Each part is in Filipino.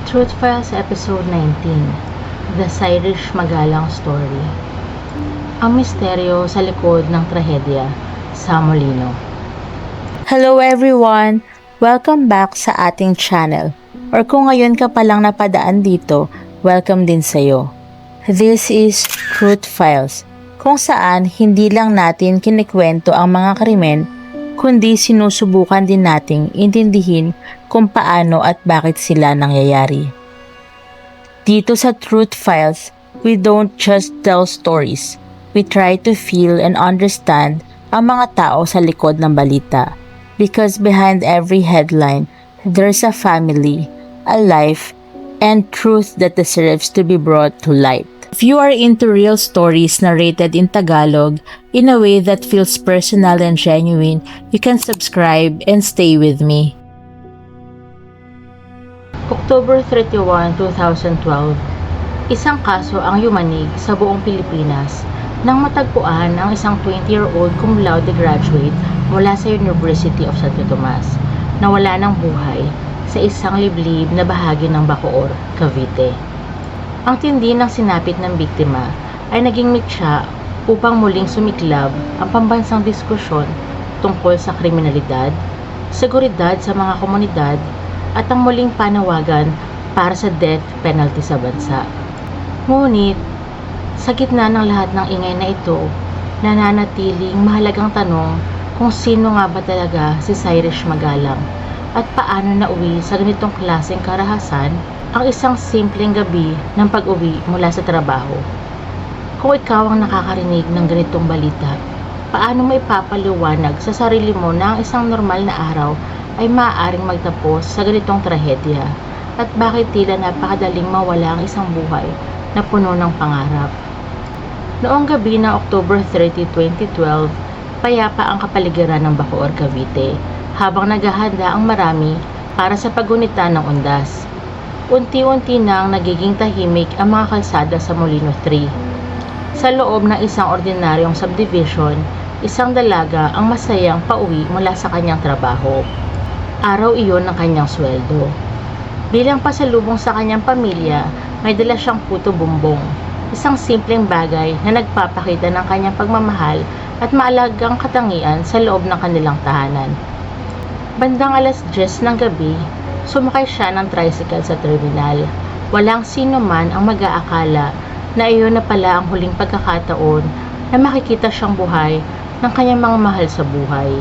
Truth Files Episode 19, The Irish Magalang Story. Ang misteryo sa likod ng trahedya sa Molino. Hello everyone! Welcome back sa ating channel. Or kung ngayon ka palang napadaan dito, welcome din sa'yo. This is Truth Files, kung saan hindi lang natin kinikwento ang mga krimen, kundi sinusubukan din nating intindihin kung paano at bakit sila nangyayari. Dito sa Truth Files, we don't just tell stories. We try to feel and understand ang mga tao sa likod ng balita. Because behind every headline, there's a family, a life, and truth that deserves to be brought to light. If you are into real stories narrated in Tagalog in a way that feels personal and genuine, you can subscribe and stay with me. October 31, 2012, isang kaso ang yumanig sa buong Pilipinas nang matagpuan ang isang 20-year-old cum laude graduate mula sa University of Santo Tomas na wala ng buhay sa isang liblib na bahagi ng Bacoor, Cavite. Ang tindi ng sinapit ng biktima ay naging mitya upang muling sumiklab ang pambansang diskusyon tungkol sa kriminalidad, seguridad sa mga komunidad at ang muling panawagan para sa death penalty sa bansa. Ngunit, sa gitna ng lahat ng ingay na ito, nananatiling mahalagang tanong kung sino nga ba talaga si Irish Magalang at paano nauwi sa ganitong klaseng karahasan ang isang simpleng gabi ng pag-uwi mula sa trabaho. Kung ikaw ang nakakarinig ng ganitong balita, paano mo ipapaliwanag sa sarili mo na ang isang normal na araw ay maaaring magtapos sa ganitong trahedya at bakit tila napakadaling mawala ang isang buhay na puno ng pangarap? Noong gabi ng October 30, 2012, payapa ang kapaligiran ng Bacoor, Cavite habang naghahanda ang marami para sa paggunita ng undas. Unti-unti nang nagiging tahimik ang mga kalsada sa Molino 3. Sa loob ng isang ordinaryong subdivision, isang dalaga ang masayang pauwi mula sa kanyang trabaho. Araw iyon ng kanyang sweldo. Bilang pasalubong sa kanyang pamilya, may dala siyang puto bumbong, isang simpleng bagay na nagpapakita ng kanyang pagmamahal at maalagang katangian sa loob ng kanilang tahanan. Bandang alas 10 ng gabi, sumakay siya ng tricycle sa terminal. Walang sino man ang mag-aakala na iyon na pala ang huling pagkakataon na makikita siyang buhay ng kanyang mga mahal sa buhay.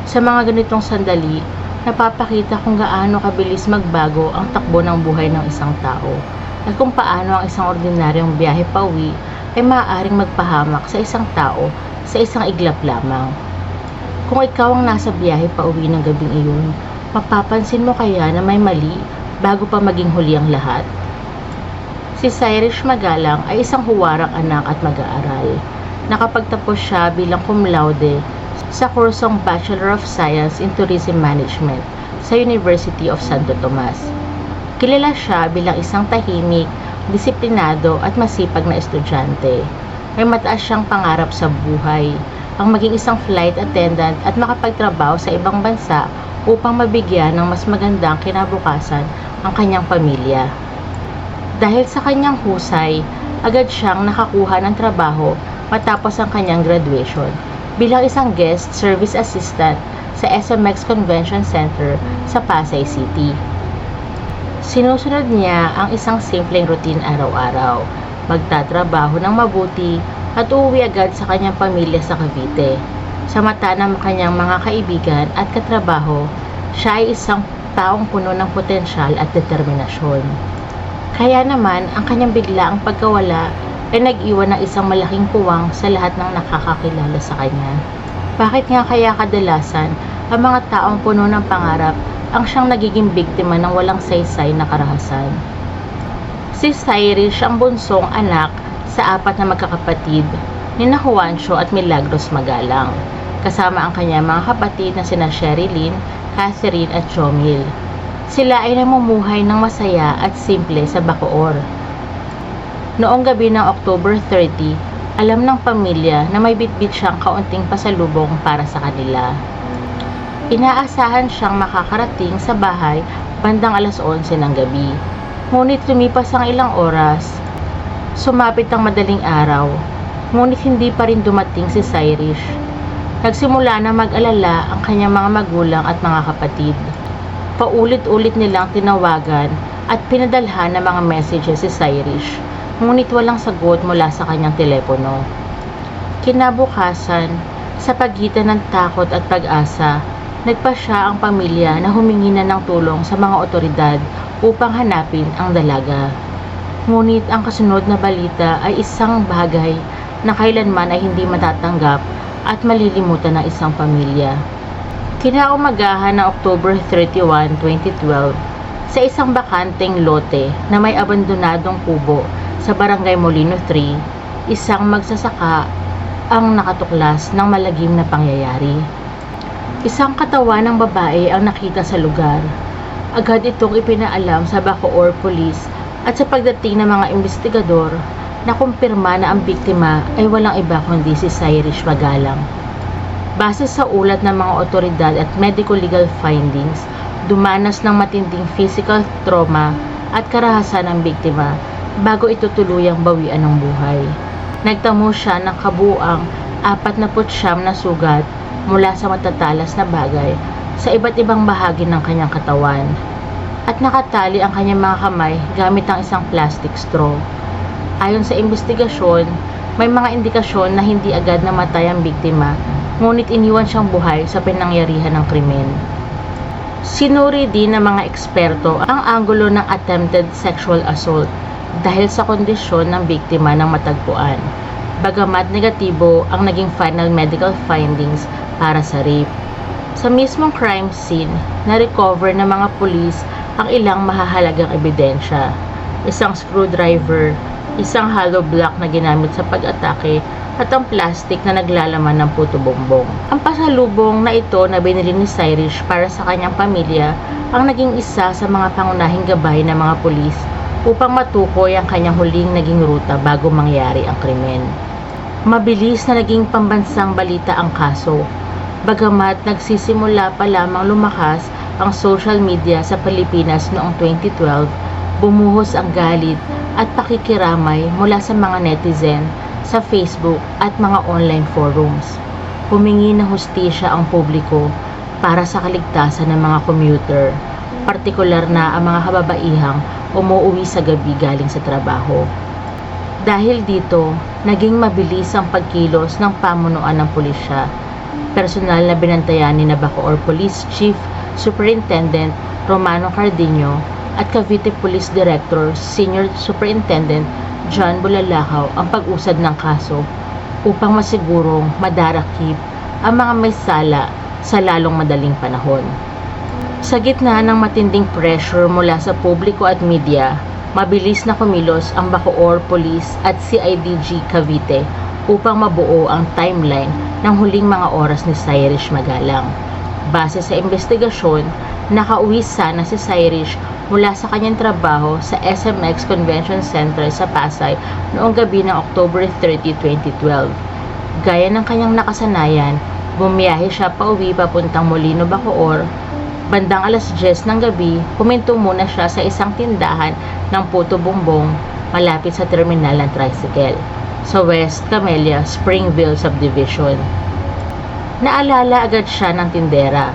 Sa mga ganitong sandali, napapakita kung gaano kabilis magbago ang takbo ng buhay ng isang tao at kung paano ang isang ordinaryong biyahe pauwi ay maaaring magpahamak sa isang tao sa isang iglap lamang. Kung ikaw ang nasa biyahe pauwi ng gabing iyon, mapapansin mo kaya na may mali bago pa maging huli ang lahat? Si Irish Magalang ay isang huwarang anak at mag-aaral. Nakapagtapos siya bilang cum laude sa kursong Bachelor of Science in Tourism Management sa University of Santo Tomas. Kilala siya bilang isang tahimik, disiplinado at masipag na estudyante. May mataas siyang pangarap sa buhay, ang maging isang flight attendant at makapagtrabaho sa ibang bansa upang mabigyan ng mas magandang kinabukasan ang kanyang pamilya. Dahil sa kanyang husay, agad siyang nakakuha ng trabaho matapos ang kanyang graduation bilang isang guest service assistant sa SMX Convention Center sa Pasay City. Sinusunod niya ang isang simpleng routine araw-araw, magtatrabaho ng mabuti at uuwi agad sa kanyang pamilya sa Cavite. Sa mata ng kanyang mga kaibigan at katrabaho, siya ay isang taong puno ng potensyal at determinasyon. Kaya naman, ang kanyang biglaang pagkawala ay nag-iwan ng isang malaking puwang sa lahat ng nakakakilala sa kanya. Bakit nga kaya kadalasan ang mga taong puno ng pangarap ang siyang nagiging biktima ng walang saysay na karahasan? Si Irish ang bunsong anak sa 4 na magkakapatid ni Juancho at Milagros Magalang, kasama ang kanyang mga kapatid na sina Sherilyn, Catherine at Jomil. Sila ay namumuhay ng masaya at simple sa Bacoor. Noong gabi ng October 30, alam ng pamilya na may bitbit siyang kaunting pasalubong para sa kanila. Inaasahan siyang makakarating sa bahay bandang alas 11 ng gabi. Ngunit lumipas ang ilang oras, sumapit ang madaling araw, ngunit hindi pa rin dumating si Cyrus. Nagsimula na mag-alala ang kanyang mga magulang at mga kapatid. Paulit-ulit nilang tinawagan at pinadalhan ng mga messages si Cyrus, ngunit walang sagot mula sa kanyang telepono. Kinabukasan, sa pagitan ng takot at pag-asa, nagpasya ang pamilya na humingi na ng tulong sa mga otoridad upang hanapin ang dalaga. Ngunit ang kasunod na balita ay isang bagay na kailanman ay hindi matatanggap at malilimutan ng isang pamilya. Kinaumagahan ng October 31, 2012, sa isang bakanteng lote na may abandonadong kubo sa Barangay Molino 3, isang magsasaka ang nakatuklas ng malagim na pangyayari. Isang katawan ng babae ang nakita sa lugar. Agad itong ipinaalam sa Bacoor Police at sa pagdating ng mga investigador, nakumpirma na ang biktima ay walang iba kundi si Cyrus Magalang. Base sa ulat ng mga otoridad at medico-legal findings, dumanas ng matinding physical trauma at karahasan ang biktima bago ito tuluyang bawian ng buhay. Nagtamo siya ng kabuuang 49 na sugat mula sa matatalas na bagay sa iba't ibang bahagi ng kanyang katawan at nakatali ang kanyang mga kamay gamit ang isang plastic straw. Ayon sa investigasyon, may mga indikasyon na hindi agad namatay ang biktima, ngunit iniwan siyang buhay sa pinangyarihan ng krimen. Sinuri din ng mga eksperto ang anggulo ng attempted sexual assault dahil sa kondisyon ng biktima ng matagpuan, bagamat negatibo ang naging final medical findings para sa rape. Sa mismong crime scene, na-recover ng mga pulis ang ilang mahahalagang ebidensya, isang screwdriver, isang hollow block na ginamit sa pag-atake at ang plastic na naglalaman ng puto bongbong. Ang pasalubong na ito na binili ni Cyrus para sa kanyang pamilya ang naging isa sa mga pangunahing gabay ng mga pulis upang matukoy ang kanyang huling naging ruta bago mangyari ang krimen. Mabilis na naging pambansang balita ang kaso, bagamat nagsisimula pa lamang lumakas ang social media sa Pilipinas noong 2012, bumuhos ang galit at pakikiramay mula sa mga netizen sa Facebook at mga online forums. Humingi ng hustisya ang publiko para sa kaligtasan ng mga commuter, partikular na ang mga kababaihang umuuwi sa gabi galing sa trabaho. Dahil dito, naging mabilis ang pagkilos ng pamunuan ng pulisya. Personal na binantayan ni Bacoor Police Chief Superintendent Romano Cardenio at Cavite Police Director Senior Superintendent John Bulalakaw ang pag-usad ng kaso upang masigurong madarakip ang mga may sala sa lalong madaling panahon. Sa gitna ng matinding pressure mula sa publiko at media, mabilis na kumilos ang Bacoor Police at CIDG Cavite upang mabuo ang timeline ng huling mga oras ni Cyrus Magalang. Base sa investigasyon, nakauwi sana si Cyrus mula sa kanyang trabaho sa SMX Convention Center sa Pasay noong gabi ng October 30, 2012. Gaya ng kanyang nakasanayan, bumiyahe siya pauwi papuntang Molino, Bacoor. Bandang alas 10 ng gabi, huminto muna siya sa isang tindahan ng puto bongbong malapit sa terminal ng tricycle sa West Camellia, Springville Subdivision. Naalala agad siya ng tindera.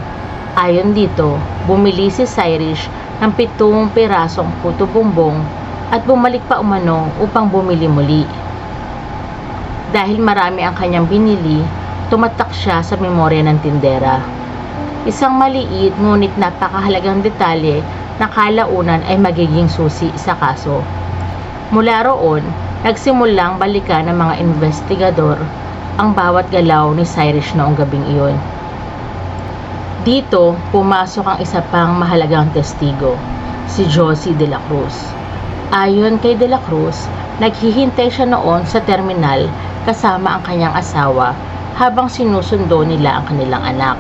Ayon dito, bumili si Cyrus ng 7 pirasong puto bongbong at bumalik pa umano upang bumili muli. Dahil marami ang kanyang binili, tumatak siya sa memorya ng tindera. Isang maliit ngunit napakahalagang detalye na kalaunan ay magiging susi sa kaso. Mula roon, nagsimulang balikan ng mga investigador ang bawat galaw ni Cyrus noong gabing iyon. Dito, pumasok ang isa pang mahalagang testigo, si Josie De La Cruz. Ayon kay De La Cruz, naghihintay siya noon sa terminal kasama ang kanyang asawa habang sinusundo nila ang kanilang anak.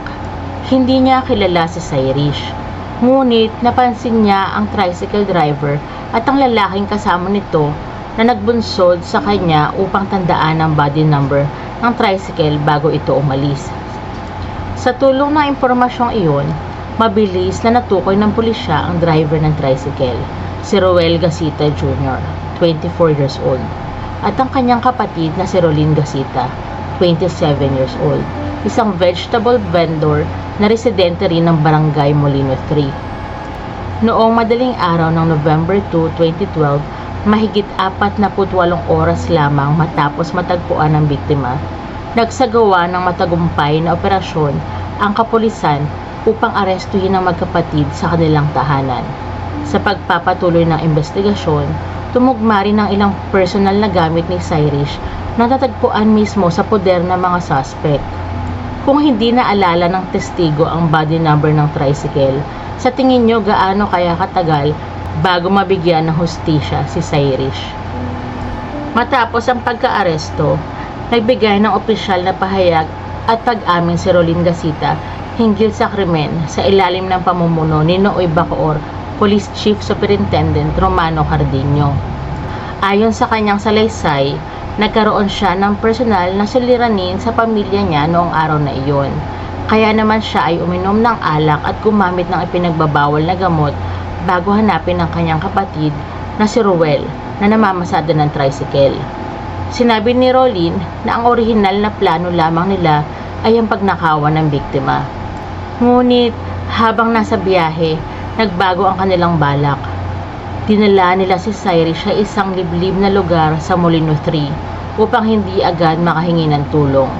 Hindi niya kilala si Cyrus, ngunit napansin niya ang tricycle driver at ang lalaking kasama nito na nagbunsod sa kanya upang tandaan ang body number ng tricycle bago ito umalis. Sa tulong ng impormasyong iyon, Mabilis na natukoy ng pulisya ang driver ng tricycle, si Roel Gasita Jr., 24 years old, at ang kanyang kapatid na si Rolin Gasita, 27 years old, isang vegetable vendor na residente rin ng Barangay Molino 3. Noong madaling araw ng November 2, 2012, mahigit 48 oras lamang matapos matagpuan ng biktima, nagsagawa ng matagumpay na operasyon ang kapulisan upang arestuhin ang magkapatid sa kanilang tahanan. Sa pagpapatuloy ng investigasyon, tumugma rin ang ilang personal na gamit ni Cyrus na natagpuan mismo sa poder ng mga suspect. Kung hindi naalala ng testigo ang body number ng tricycle, sa tingin nyo gaano kaya katagal bago mabigyan ng hustisya si Cyrus? Matapos ang pagka-aresto, nagbigay ng opisyal na pahayag at pag-amin si Rolin Gasita hinggil sa krimen sa ilalim ng pamumuno ni Nooy Bacoor, Police Chief Superintendent Romano Cardenio. Ayon sa kanyang salaysay, nagkaroon siya ng personal na suliranin sa pamilya niya noong araw na iyon. Kaya naman siya ay uminom ng alak at gumamit ng ipinagbabawal na gamot bago hanapin ang kanyang kapatid na si Roel na namamasada ng tricycle. Sinabi ni Rolin na ang orihinal na plano lamang nila ay ang pagnakawan ng biktima. Ngunit habang nasa biyahe, nagbago ang kanilang balak. Dinala nila si Cyrus sa isang liblib na lugar sa Molino 3 upang hindi agad makahingi ng tulong.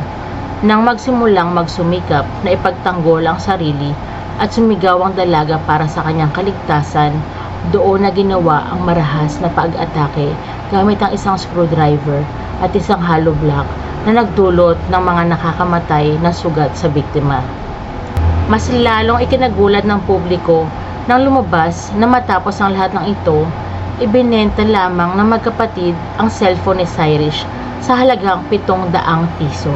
Nang magsimulang magsumikap na ipagtanggol ang sarili at sumigaw ang dalaga para sa kanyang kaligtasan, doon na ginawa ang marahas na pag-atake gamit ang isang screwdriver at isang hollow block na nagdulot ng mga nakakamatay na sugat sa biktima. Mas lalong ikinagulat ng publiko nang lumabas na matapos ang lahat ng ito, ibinenta lamang ng magkapatid ang cellphone ni Cyrus sa halagang 700 piso.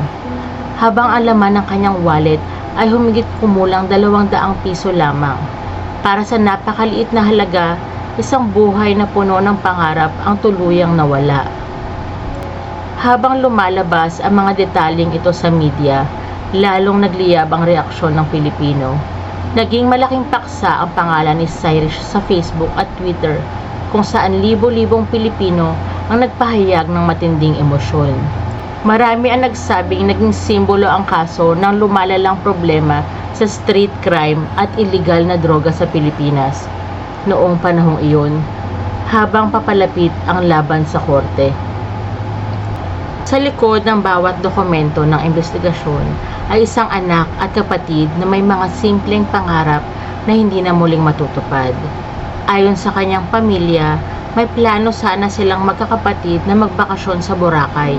Habang ang laman ng kanyang wallet ay humigit kumulang 200 piso lamang. Para sa napakaliit na halaga, isang buhay na puno ng pangarap ang tuluyang nawala. Habang lumalabas ang mga detalyeng ito sa media, lalong nagliyab ang reaksyon ng Pilipino. Naging malaking paksa ang pangalan ni Cyrus sa Facebook at Twitter kung saan libo-libong Pilipino ang nagpahayag ng matinding emosyon. Marami ang nagsabing naging simbolo ang kaso ng lumalalang problema sa street crime at illegal na droga sa Pilipinas noong panahong iyon, habang papalapit ang laban sa korte. Sa likod ng bawat dokumento ng investigasyon ay isang anak at kapatid na may mga simpleng pangarap na hindi na muling matutupad. Ayon sa kanyang pamilya, may plano sana silang magkakapatid na magbakasyon sa Boracay.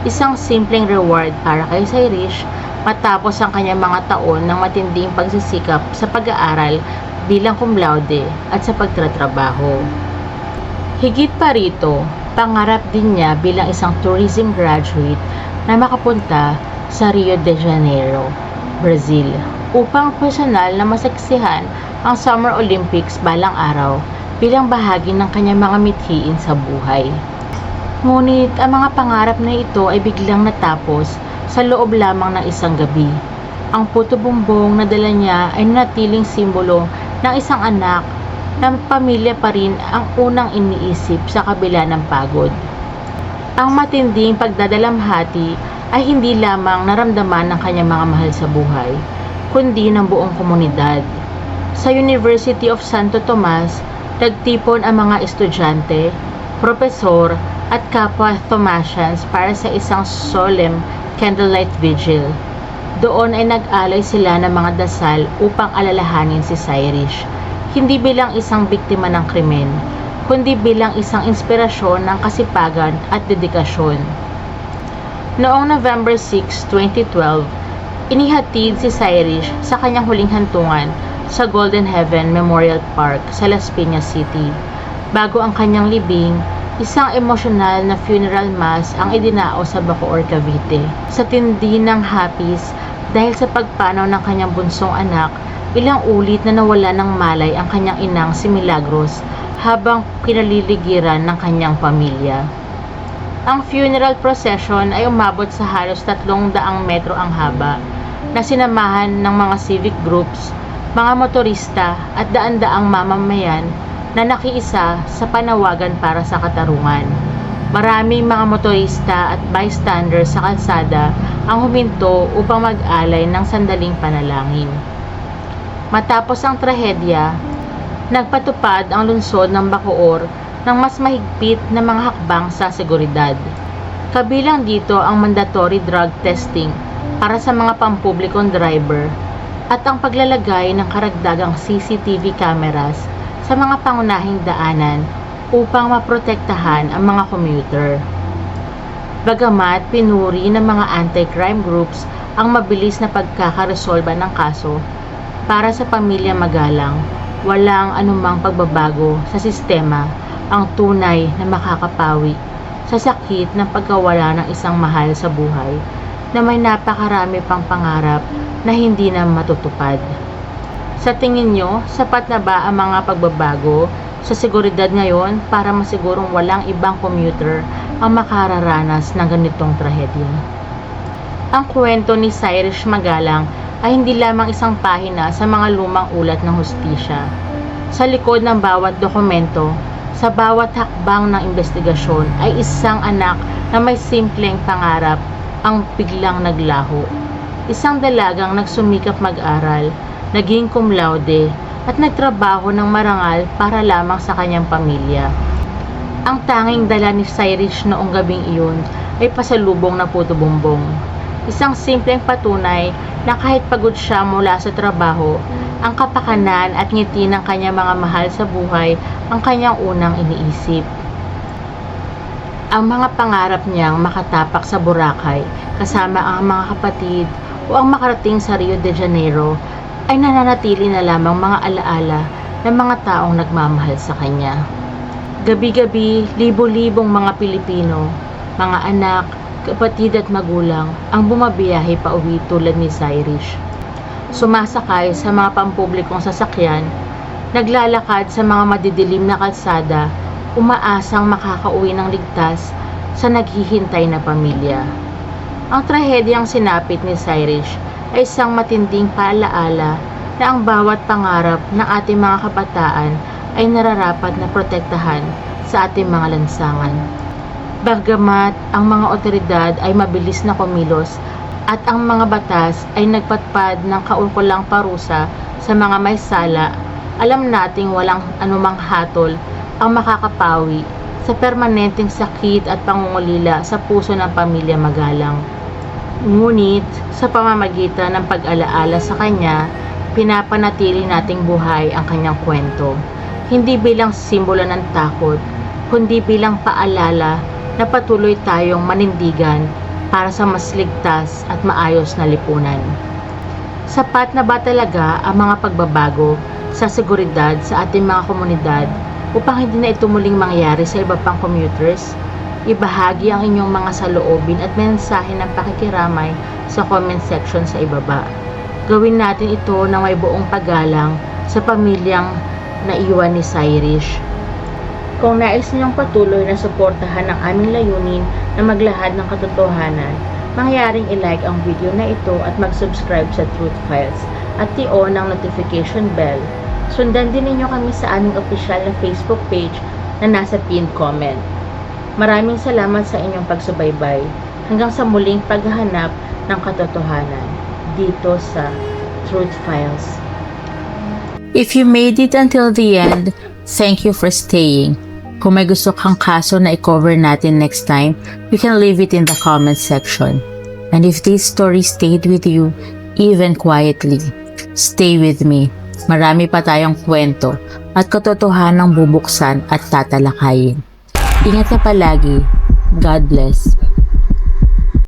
Isang simpleng reward para kay Cyrus matapos ang kanyang mga taon ng matinding pagsisikap sa pag-aaral bilang cum laude at sa pagtatrabaho. Higit pa rito, pangarap din niya bilang isang tourism graduate na makapunta sa Rio de Janeiro, Brazil, upang personal na masaksihan ang Summer Olympics balang araw bilang bahagi ng kanyang mga mithiin sa buhay. Ngunit ang mga pangarap na ito ay biglang natapos sa loob lamang ng isang gabi. Ang puto bumbong na dala niya ay natiling simbolo ng isang anak na pamilya pa rin ang unang iniisip sa kabila ng pagod. Ang matinding pagdadalamhati ay hindi lamang naramdaman ng kanyang mga mahal sa buhay, kundi ng buong komunidad. Sa University of Santo Tomas, nagtipon ang mga estudyante, propesor at kapwa Thomasians para sa isang solemn candlelight vigil. Doon ay nag-alay sila ng mga dasal upang alalahanin si Cyrus, hindi bilang isang biktima ng krimen, kundi bilang isang inspirasyon ng kasipagan at dedikasyon. Noong November 6, 2012, inihatid si Cyrus sa kanyang huling hantungan sa Golden Heaven Memorial Park sa Las Piñas City. Bago ang kanyang libing, isang emosyonal na funeral mass ang idinao sa Bacoor, Cavite. Sa tindi ng hapis dahil sa pagpanaw ng kanyang bunsong anak, ilang ulit na nawala ng malay ang kanyang inang si Milagros habang kinaliligiran ng kanyang pamilya. Ang funeral procession ay umabot sa halos 300 metro ang haba na sinamahan ng mga civic groups, mga motorista at daan-daang mamamayan na nakiisa sa panawagan para sa katarungan. Maraming mga motorista at bystanders sa kalsada ang huminto upang mag-alay ng sandaling panalangin. Matapos ang trahedya, nagpatupad ang lungsod ng Bacoor ng mas mahigpit na mga hakbang sa seguridad. Kabilang dito ang mandatory drug testing para sa mga pampublikong driver at ang paglalagay ng karagdagang CCTV cameras sa mga pangunahing daanan upang maprotektahan ang mga commuter. Bagamat pinuri ng mga anti-crime groups ang mabilis na pagkakaresolba ng kaso, para sa pamilya Magalang, walang anumang pagbabago sa sistema ang tunay na makakapawi sa sakit ng pagkawala ng isang mahal sa buhay na may napakarami pang pangarap na hindi na matutupad. Sa tingin nyo, sapat na ba ang mga pagbabago sa seguridad ngayon para masigurong walang ibang commuter ang makararanas ng ganitong trahedya? Ang kwento ni Cyrus Magalang ay hindi lamang isang pahina sa mga lumang ulat ng hustisya. Sa likod ng bawat dokumento, sa bawat hakbang ng investigasyon ay isang anak na may simpleng pangarap ang biglang naglaho. Isang dalagang nagsumikap mag-aral, naging cum laude, at nagtrabaho ng marangal para lamang sa kanyang pamilya. Ang tanging dala ni Cyrus noong gabing iyon ay pasalubong na puto bumbong. Isang simpleng patunay na kahit pagod siya mula sa trabaho, ang kapakanan at ngiti ng kanyang mga mahal sa buhay ang kanyang unang iniisip. Ang mga pangarap niyang makatapak sa Boracay kasama ang mga kapatid o ang makarating sa Rio de Janeiro ay nananatili na lamang mga alaala ng mga taong nagmamahal sa kanya. Gabi-gabi, libo-libong mga Pilipino, mga anak, kapatid at magulang ang bumabiyahe pa uwi tulad ni Cyrus. Sumasakay sa mga pampublikong sasakyan, naglalakad sa mga madidilim na kalsada, umaasang makakauwi ng ligtas sa naghihintay na pamilya. Ang trahedyang sinapit ni Cyrus ay isang matinding paalaala na ang bawat pangarap ng ating mga kabataan ay nararapat na protektahan sa ating mga lansangan. Bagamat ang mga otoridad ay mabilis na kumilos at ang mga batas ay nagpatpad ng kaukulang parusa sa mga may sala, alam nating walang anumang hatol ang makakapawi sa permanenteng sakit at pangungulila sa puso ng pamilya Magalang. Ngunit sa pamamagitan ng pag-alaala sa kanya, pinapanatili nating buhay ang kanyang kwento. Hindi bilang simbolo ng takot, kundi bilang paalala na patuloy tayong manindigan para sa mas ligtas at maayos na lipunan. Sapat na ba talaga ang mga pagbabago sa seguridad sa ating mga komunidad upang hindi na ito muling mangyari sa iba pang commuters? Ibahagi ang inyong mga saloobin at mensahe ng pakikiramay sa comment section sa ibaba. Gawin natin ito na may buong paggalang sa pamilyang naiwan ni Cyrus. Kung nais niyong patuloy na suportahan ang aming layunin na maglahad ng katotohanan, mangyaring i-like ang video na ito at mag-subscribe sa Truth Files at i-on ang notification bell. Sundan din ninyo kami sa aming opisyal na Facebook page na nasa pinned comment. Maraming salamat sa inyong pagsubaybay. Hanggang sa muling paghahanap ng katotohanan dito sa Truth Files. If you made it until the end, thank you for staying. Kung may gusto kang kaso na i-cover natin next time, you can leave it in the comment section. And if this story stayed with you, even quietly, stay with me. Marami pa tayong kwento at katotohanang bubuksan at tatalakayin. Ingat ka palagi. God bless.